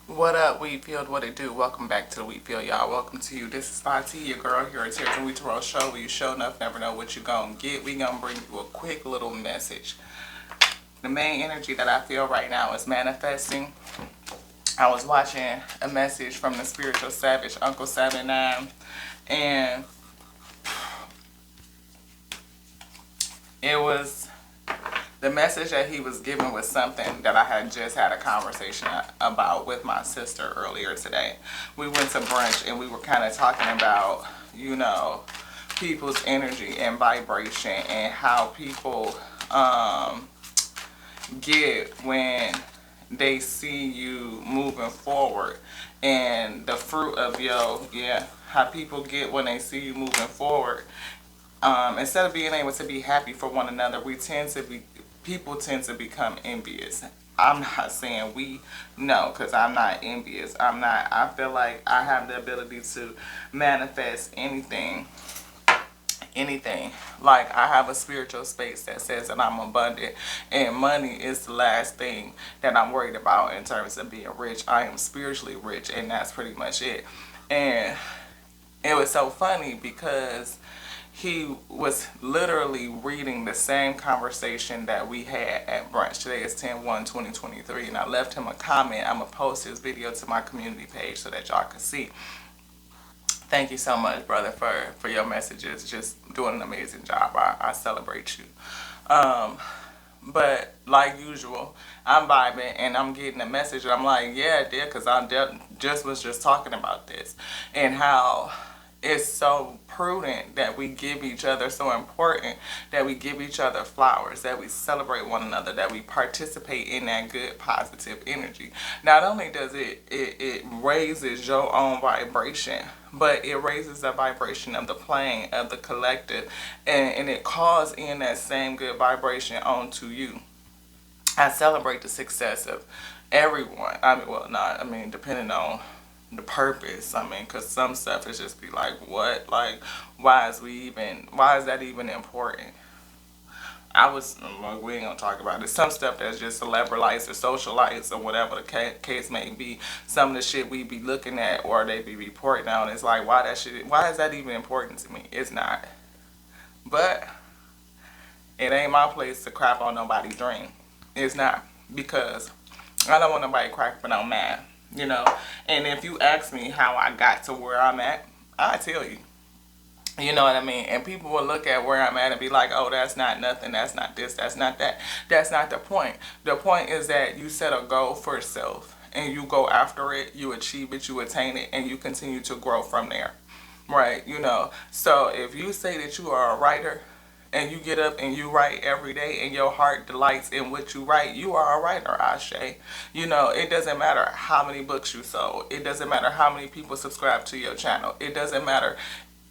What up, Wheatfield? What it do? Welcome back to the Wheatfield, y'all. Welcome to you. This is Fati, your girl here at Tears and Wheat Tarot Show, where you show enough, never know what you gonna get. We gonna bring you a quick little message. The main energy that I feel right now is manifesting. I was watching a message from the spiritual savage, Uncle 79, and it was the message that he was giving was something that I had just had a conversation about with my sister earlier today. We went to brunch and we were kind of talking about, people's energy and vibration and how people get when they see you moving forward and the fruit of how people get when they see you moving forward. Instead of being able to be happy for one another, people tend to become envious. I'm not saying we no, because I'm not envious. I feel like I have the ability to manifest anything. Anything. Like, I have a spiritual space that says that I'm abundant, and money is the last thing that I'm worried about in terms of being rich. I am spiritually rich, and that's pretty much it. And it was so funny because he was literally reading the same conversation that we had at brunch. Today is 10/1/2023, and I left him a comment. I'm going to post his video to my community page so that y'all can see. Thank you so much, brother, for your messages. Just doing an amazing job. I celebrate you. But like usual, I'm vibing and I'm getting a message and I'm like, yeah, dear, because just was just talking about this and how it's so prudent that we give each other, so important that we give each other flowers, that we celebrate one another, that we participate in that good positive energy. Not only does it raises your own vibration, but it raises the vibration of the plane, of the collective, and it calls in that same good vibration onto you. I celebrate the success of everyone. Depending on the purpose. Because some stuff is just be like, what? Like, why is that even important? We ain't gonna talk about it. Some stuff that's just celebrities or socialites or whatever the case may be. Some of the shit we be looking at or they be reporting on, it's like, why is that even important to me? It's not. But it ain't my place to crap on nobody's dream. It's not. Because I don't want nobody crapping on mine. And if you ask me how I got to where I'm at, I tell you. You know what I mean? And people will look at where I'm at and be like, oh, that's not nothing, that's not this, that's not that. That's not the point. The point is that you set a goal for yourself and you go after it, you achieve it, you attain it, and you continue to grow from there. Right? So if you say that you are a writer, and you get up and you write every day and your heart delights in what you write, you are a writer, Ashe. It doesn't matter how many books you sold. It doesn't matter how many people subscribe to your channel. It doesn't matter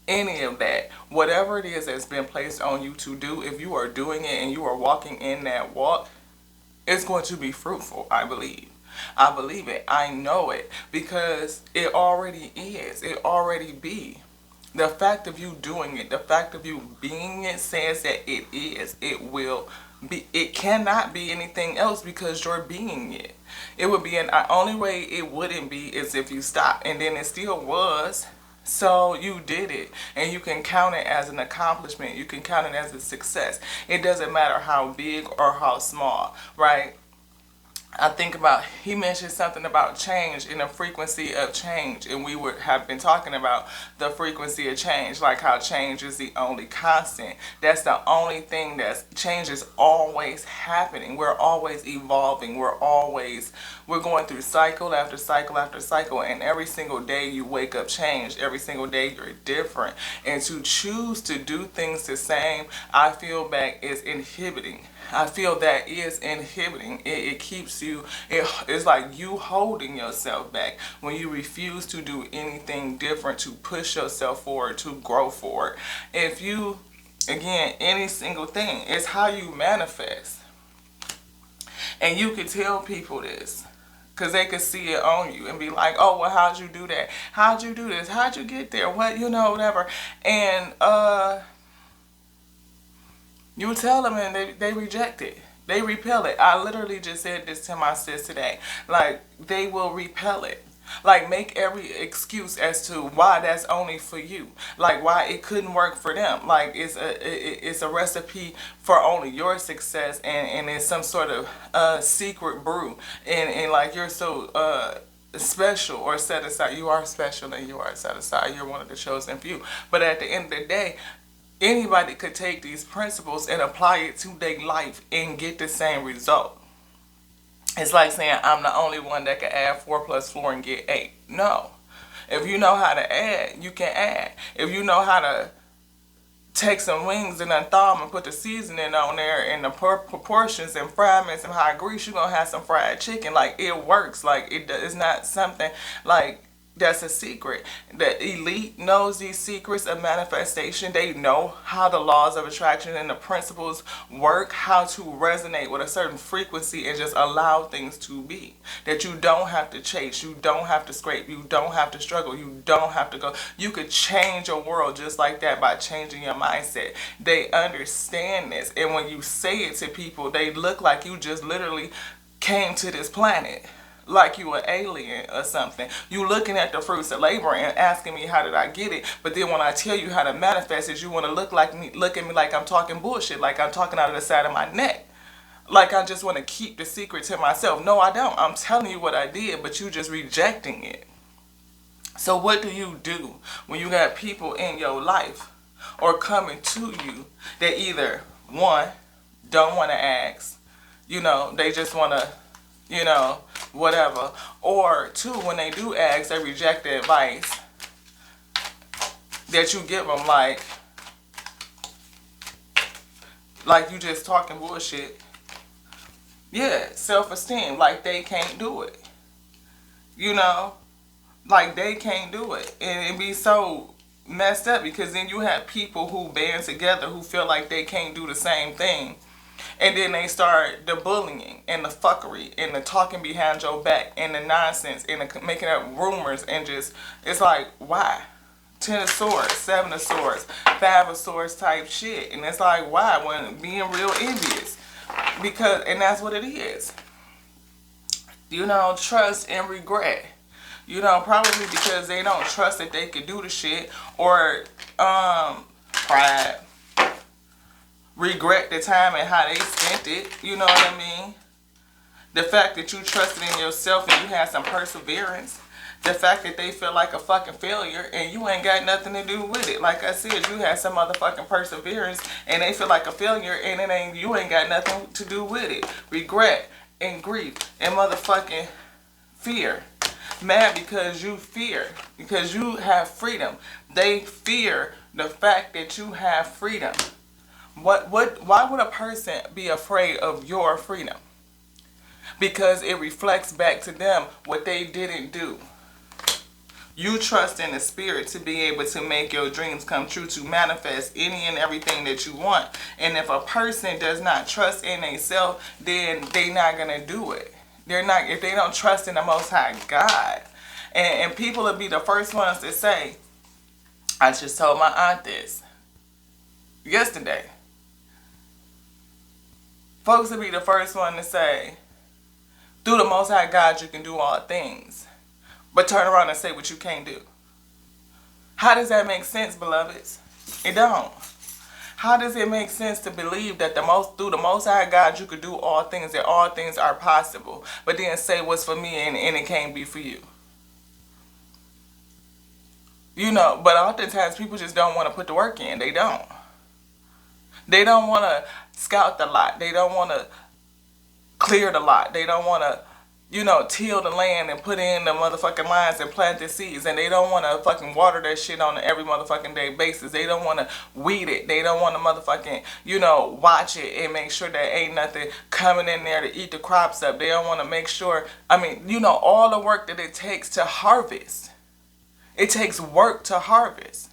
any of that. Whatever it is that's been placed on you to do, if you are doing it and you are walking in that walk, it's going to be fruitful, I believe. I believe it. I know it because it already is. It already be. The fact of you doing it, the fact of you being it says that it is. It will be. It cannot be anything else because you're being it. It would be the only way it wouldn't be is if you stop, and then it still was. So you did it, and you can count it as an accomplishment. You can count it as a success. It doesn't matter how big or how small, right? I think about, he mentioned something about change and the frequency of change, and we would have been talking about the frequency of change, like how change is the only constant. That's the only thing change is always happening. We're always evolving. We're going through cycle after cycle after cycle, and every single day you wake up changed. Every single day you're different, and to choose to do things the same, I feel back is inhibiting. I feel that is inhibiting. It keeps you, it's like you holding yourself back when you refuse to do anything different, to push yourself forward, to grow forward. If you, again, any single thing, it's how you manifest. And you can tell people this because they could see it on you and be like, oh, well, how'd you do that? How'd you do this? How'd you get there? Whatever. And you tell them and they reject it. They repel it. I literally just said this to my sis today. Like, they will repel it. Like, make every excuse as to why that's only for you. Like, why it couldn't work for them. Like, it's a recipe for only your success, and it's some sort of secret brew. And like, you're so special or set aside. You are special and you are set aside. You're one of the chosen few. But at the end of the day, anybody could take these principles and apply it to their life and get the same result. It's like saying I'm the only one that can add 4 plus 4 and get 8. No. If you know how to add, you can add. If you know how to take some wings and unthaw them and put the seasoning on there in the proportions and fry them in some hot grease, you're going to have some fried chicken. Like, it works. Like, it's not something like that's a secret. The elite knows these secrets of manifestation. They know how the laws of attraction and the principles work, how to resonate with a certain frequency and just allow things to be. That you don't have to chase, you don't have to scrape, you don't have to struggle, you don't have to go. You could change your world just like that by changing your mindset. They understand this, and when you say it to people, they look like you just literally came to this planet. Like you an alien or something. You looking at the fruits of labor and asking me how did I get it, but then when I tell you how to manifest it, you want to look at me like I'm talking bullshit, like I'm talking out of the side of my neck, like I just want to keep the secret to myself. No, I don't. I'm telling you what I did, but you just rejecting it. So what do you do when you got people in your life or coming to you that either, one, don't want to ask, they just want to, whatever. Or two, when they do ask, they reject the advice that you give them, like you just talking bullshit. Yeah, self-esteem, like they can't do it. Like they can't do it. And it be so messed up because then you have people who band together who feel like they can't do the same thing. And then they start the bullying and the fuckery and the talking behind your back and the nonsense and the making up rumors and just, it's like, why? 10 of swords, 7 of swords, 5 of swords type shit. And it's like, why? When being real envious. And that's what it is. Trust and regret. Probably because they don't trust that they could do the shit, or pride. Regret the time and how they spent it. You know what I mean? The fact that you trusted in yourself and you had some perseverance. The fact that they feel like a fucking failure and you ain't got nothing to do with it. Like I said, you had some motherfucking perseverance and they feel like a failure and you ain't got nothing to do with it. Regret and grief and motherfucking fear. Mad because you fear. Because you have freedom. They fear the fact that you have freedom. Why would a person be afraid of your freedom? Because it reflects back to them what they didn't do. You trust in the spirit to be able to make your dreams come true, to manifest any and everything that you want. And if a person does not trust in themselves, then they're not going to do it. If they don't trust in the Most High God. And people will be the first ones to say, I just told my aunt this yesterday. Folks will be the first one to say, through the Most High God you can do all things. But turn around and say what you can't do. How does that make sense, beloveds? It don't. How does it make sense to believe that through the Most High God you could do all things, that all things are possible, but then say what's for me and it can't be for you? But oftentimes people just don't want to put the work in. They don't. They don't want to scout the lot. They don't want to clear the lot. They don't want to, till the land and put in the motherfucking lines and plant the seeds. And they don't want to fucking water that shit on an every motherfucking day basis. They don't want to weed it. They don't want to motherfucking, watch it and make sure there ain't nothing coming in there to eat the crops up. They don't want to make sure, all the work that it takes to harvest. It takes work to harvest.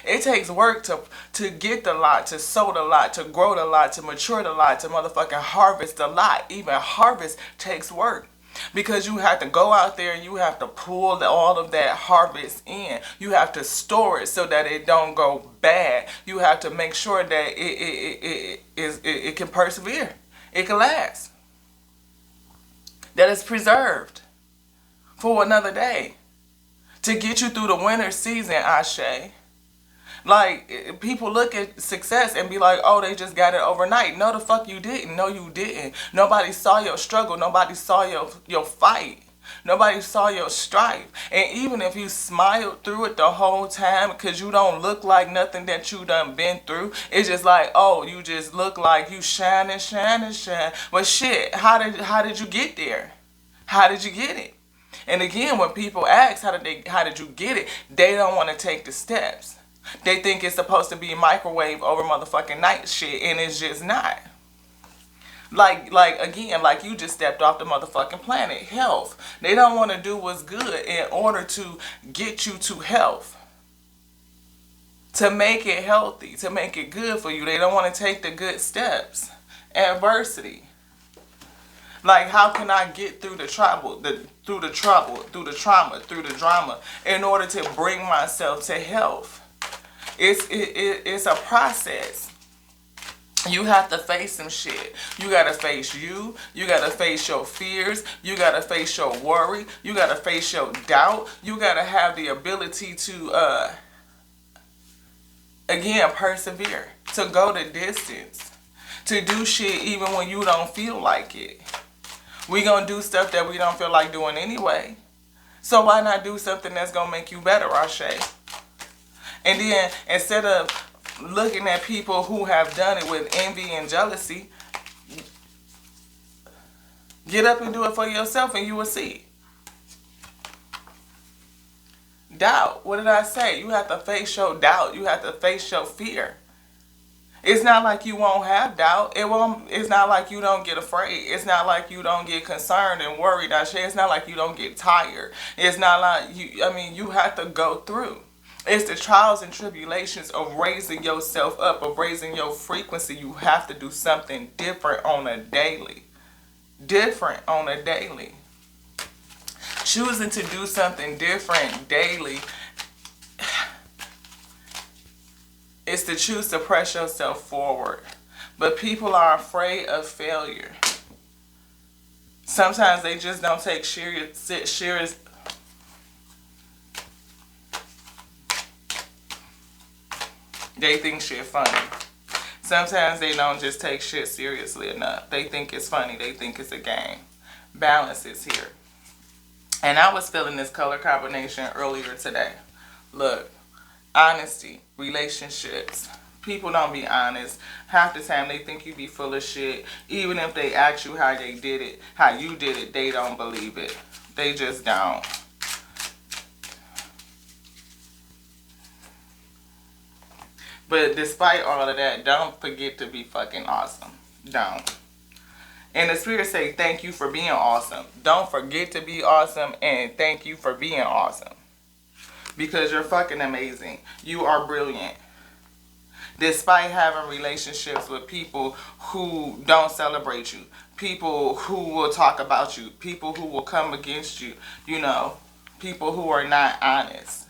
It takes work to get the lot, to sow the lot, to grow the lot, to mature the lot, to motherfucking harvest the lot. Even harvest takes work. Because you have to go out there and you have to pull all of that harvest in. You have to store it so that it don't go bad. You have to make sure that it can persevere. It can last. That is preserved for another day. To get you through the winter season, Ashe. Like, people look at success and be like, oh, they just got it overnight. No, the fuck you didn't. No, you didn't. Nobody saw your struggle. Nobody saw your fight. Nobody saw your strife. And even if you smiled through it the whole time because you don't look like nothing that you done been through, it's just like, oh, you just look like you shine and shine and shine. But shit, how did you get there? How did you get it? And again, when people ask how did you get it, they don't want to take the steps. They think it's supposed to be microwave over motherfucking night shit, and it's just not. Like again, like you just stepped off the motherfucking planet. Health. They don't want to do what's good in order to get you to health. To make it healthy, to make it good for you. They don't want to take the good steps. Adversity. Like, how can I get through the trouble, through the trauma, through the drama, in order to bring myself to health? It's a process. You have to face some shit. You gotta face you. You gotta face your fears. You gotta face your worry. You gotta face your doubt. You gotta have the ability to, again, persevere. To go the distance. To do shit even when you don't feel like it. We gonna do stuff that we don't feel like doing anyway. So why not do something that's gonna make you better, Ashe? And then, instead of looking at people who have done it with envy and jealousy, get up and do it for yourself and you will see. Doubt. What did I say? You have to face your doubt. You have to face your fear. It's not like you won't have doubt. It's not like you don't get afraid. It's not like you don't get concerned and worried. It's not like you don't get tired. It's not like you have to go through. It's the trials and tribulations of raising yourself up, of raising your frequency. You have to do something different on a daily. Different on a daily. Choosing to do something different daily is to choose to press yourself forward. But people are afraid of failure. Sometimes they just don't take serious. They think shit funny. Sometimes they don't just take shit seriously enough. They think it's funny. They think it's a game. Balance is here. And I was feeling this color combination earlier today. Look, honesty, relationships. People don't be honest. Half the time they think you be full of shit. Even if they ask you how they did it, how you did it, they don't believe it. They just don't. But despite all of that, don't forget to be fucking awesome. Don't. And the spirit say thank you for being awesome. Don't forget to be awesome and thank you for being awesome. Because you're fucking amazing. You are brilliant. Despite having relationships with people who don't celebrate you. People who will talk about you. People who will come against you. You know, people who are not honest.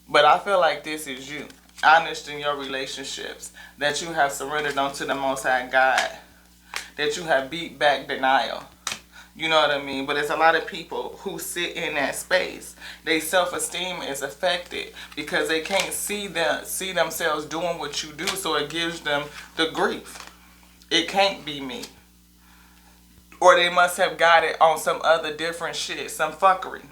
But I feel like this is you. Honest in your relationships. That you have surrendered unto the Most High God. That you have beat back denial. You know what I mean? But there's a lot of people who sit in that space. Their self-esteem is affected because they can't see themselves doing what you do, so it gives them the grief. It can't be me. Or they must have got it on some other different shit, some fuckery.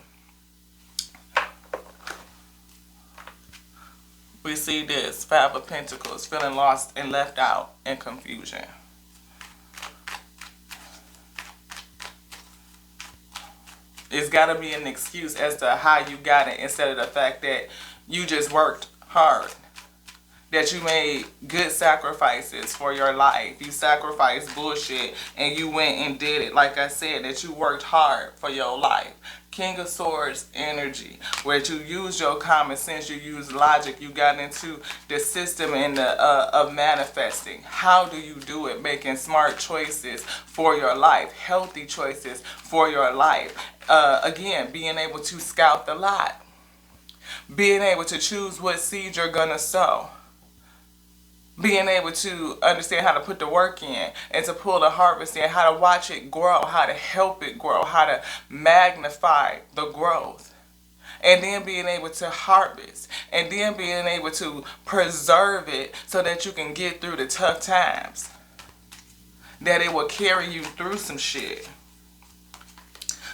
We see this, Five of Pentacles, feeling lost and left out in confusion. It's got to be an excuse as to how you got it instead of the fact that you just worked hard. That you made good sacrifices for your life. You sacrificed bullshit and you went and did it. Like I said, that you worked hard for your life. King of Swords energy, where you use your common sense, you use logic, you got into the system and of manifesting. How do you do it? Making smart choices for your life, healthy choices for your life. Again, being able to scout the lot, being able to choose what seed you're gonna sow. Being able to understand how to put the work in and to pull the harvest in, how to watch it grow, how to help it grow, how to magnify the growth. And then being able to harvest, and then being able to preserve it so that you can get through the tough times. That it will carry you through some shit.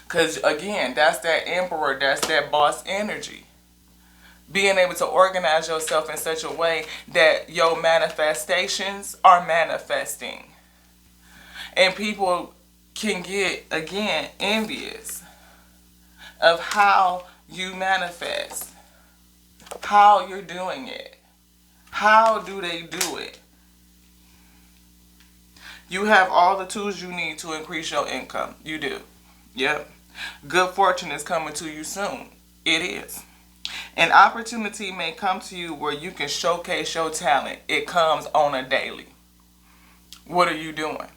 Because again, that's that emperor, that's that boss energy. Being able to organize yourself in such a way that your manifestations are manifesting. And people can get, again, envious of how you manifest, how you're doing it. How do they do it? You have all the tools you need to increase your income. You do. Yep. Good fortune is coming to you soon. It is. An opportunity may come to you where you can showcase your talent. It comes on a daily. What are you doing?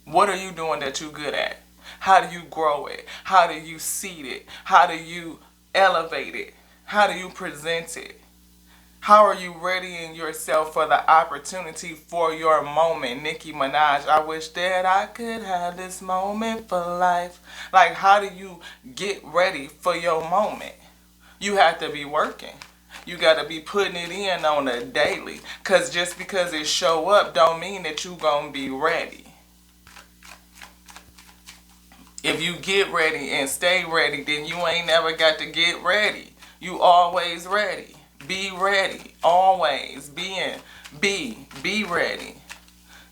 What are you doing that you're good at? How do you grow it? How do you seed it? How do you elevate it? How do you present it? How are you readying yourself for the opportunity for your moment? Nicki Minaj, I wish that I could have this moment for life. Like, how do you get ready for your moment? You have to be working. You got to be putting it in on a daily. Because just because it show up don't mean that you going to be ready. If you get ready and stay ready, then you ain't never got to get ready. You always ready. Be ready. Always. Be ready.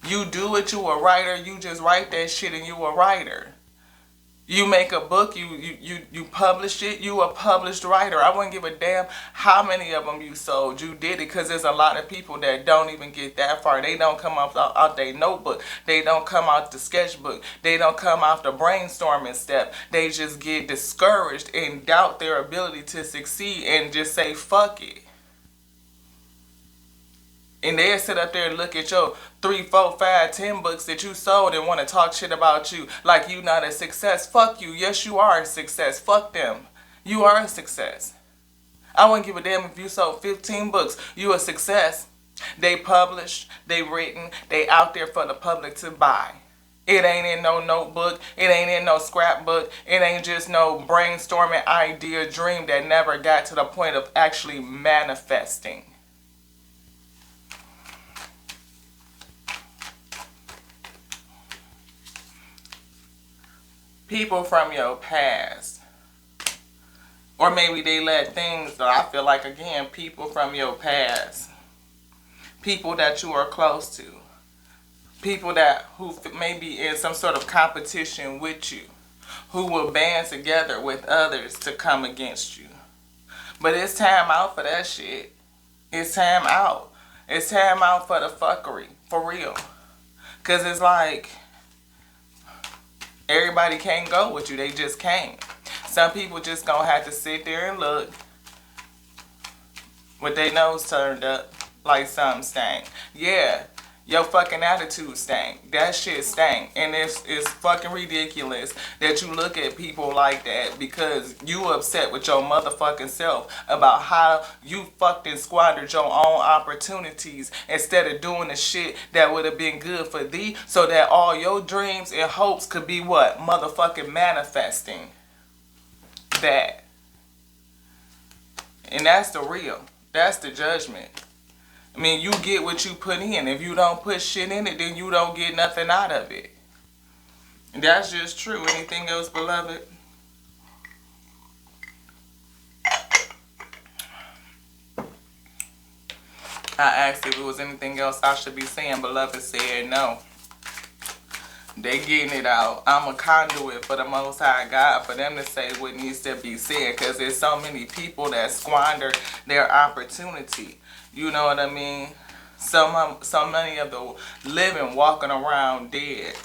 You do it, you a writer. You just write that shit and you a writer. You make a book, you publish it, you a published writer. I wouldn't give a damn how many of them you sold. You did it, because there's a lot of people that don't even get that far. They don't come out their notebook. They don't come out the sketchbook. They don't come out the brainstorming step. They just get discouraged and doubt their ability to succeed and just say, fuck it. And they'll sit up there and look at your 3, 4, 5, 10 books that you sold and want to talk shit about you like you not a success. Fuck you. Yes, you are a success. Fuck them. You are a success. I wouldn't give a damn if you sold 15 books. You a success. They published, they written, they out there for the public to buy. It ain't in no notebook. It ain't in no scrapbook. It ain't just no brainstorming idea, dream that never got to the point of actually manifesting. People from your past, or maybe they let things that I feel like, again, people from your past, people that you are close to, people who may be in some sort of competition with you, who will band together with others to come against you. But it's time out for that shit. It's time out. It's time out for the fuckery, for real. Because it's like, everybody can't go with you. They just can't. Some people just gonna have to sit there and look with their nose turned up like something stank. Yeah, your fucking attitude stank. That shit stank. And it's fucking ridiculous that you look at people like that because you upset with your motherfucking self about how you fucking squandered your own opportunities instead of doing the shit that would have been good for thee so that all your dreams and hopes could be what? Motherfucking manifesting. That. And that's the real. That's the judgment. I mean, you get what you put in. If you don't put shit in it, then you don't get nothing out of it. And that's just true. Anything else, beloved? I asked if it was anything else I should be saying. Beloved said no. They getting it out. I'm a conduit for the Most High God for them to say what needs to be said, because there's so many people that squander their opportunity. You know what I mean? So many of the living walking around dead.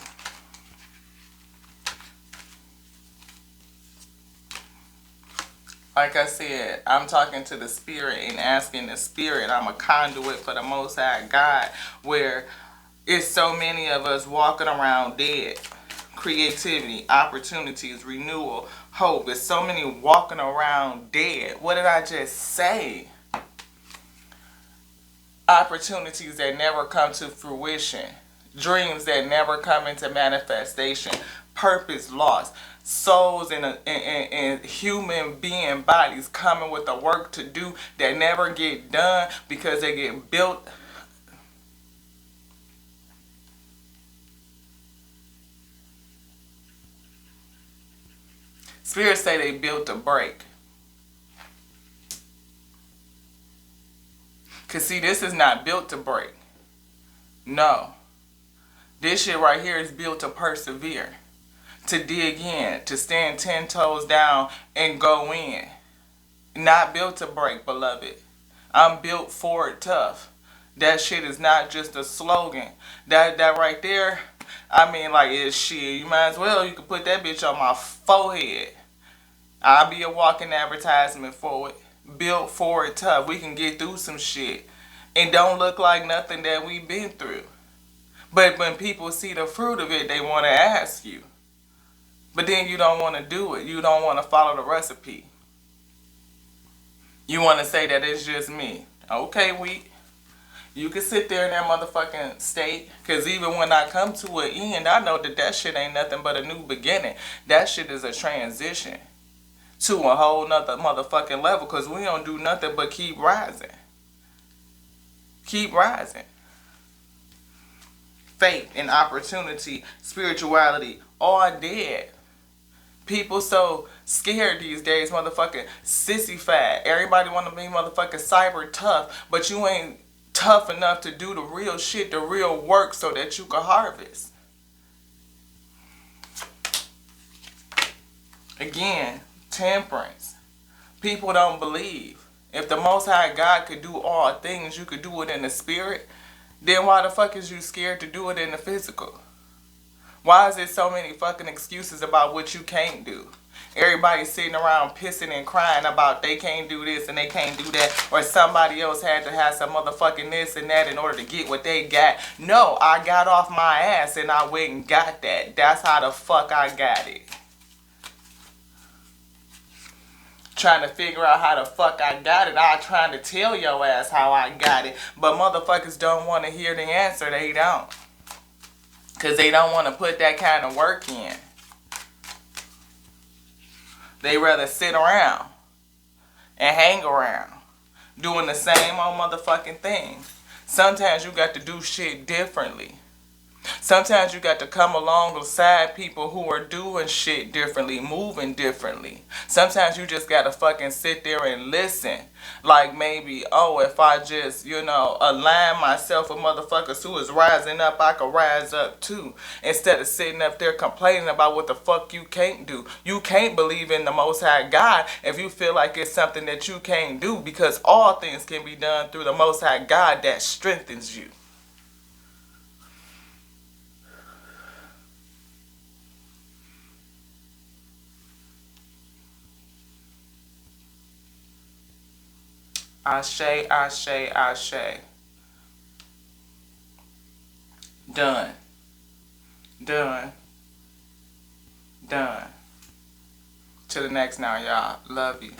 Like I said, I'm talking to the spirit and asking the spirit. I'm a conduit for the Most High God, where it's so many of us walking around dead. Creativity, opportunities, renewal, hope. It's so many walking around dead. What did I just say? opportunities that never come to fruition, dreams that never come into manifestation, purpose lost, souls in human being bodies coming with the work to do that never get done because they get built. Spirits say they built to break. Cause see, this is not built to break. No. This shit right here is built to persevere, to dig in, to stand 10 toes down and go in. Not built to break, beloved. I'm built for it tough. That shit is not just a slogan. That right there, I mean, like, it's shit. You might as well, you could put that bitch on my forehead. I'll be a walking advertisement for it. Built for it tough. We can get through some shit. And don't look like nothing that we've been through. But when people see the fruit of it, they want to ask you. But then you don't want to do it. You don't want to follow the recipe. You want to say that it's just me. Okay, you can sit there in that motherfucking state. Because even when I come to an end, I know that shit ain't nothing but a new beginning. That shit is a transition to a whole nother motherfucking level. Because we don't do nothing but keep rising. Keep rising. Faith and opportunity, spirituality, all dead. People so scared these days, motherfucking sissy-fat. Everybody want to be motherfucking cyber tough, but you ain't tough enough to do the real shit, the real work so that you can harvest. Again, temperance. People don't believe. If the Most High God could do all things, you could do it in the spirit, then why the fuck is you scared to do it in the physical? Why is there so many fucking excuses about what you can't do? Everybody sitting around pissing and crying about they can't do this and they can't do that, or somebody else had to have some motherfucking this and that in order to get what they got. No, I got off my ass and I went and got that. That's how the fuck I got it. Trying to figure out how the fuck I got it. I'm trying to tell your ass how I got it. But motherfuckers don't want to hear the answer. They don't. Because they don't want to put that kind of work in. They rather sit around and hang around doing the same old motherfucking thing. Sometimes you got to do shit differently. Sometimes you got to come alongside people who are doing shit differently, moving differently. Sometimes you just got to fucking sit there and listen. Like maybe, oh, if I just, align myself with motherfuckers who is rising up, I could rise up too. Instead of sitting up there complaining about what the fuck you can't do. You can't believe in the Most High God if you feel like it's something that you can't do, because all things can be done through the Most High God that strengthens you. Ashe, ashe, ashe. Done. Done. Done. To the next now, y'all. Love you.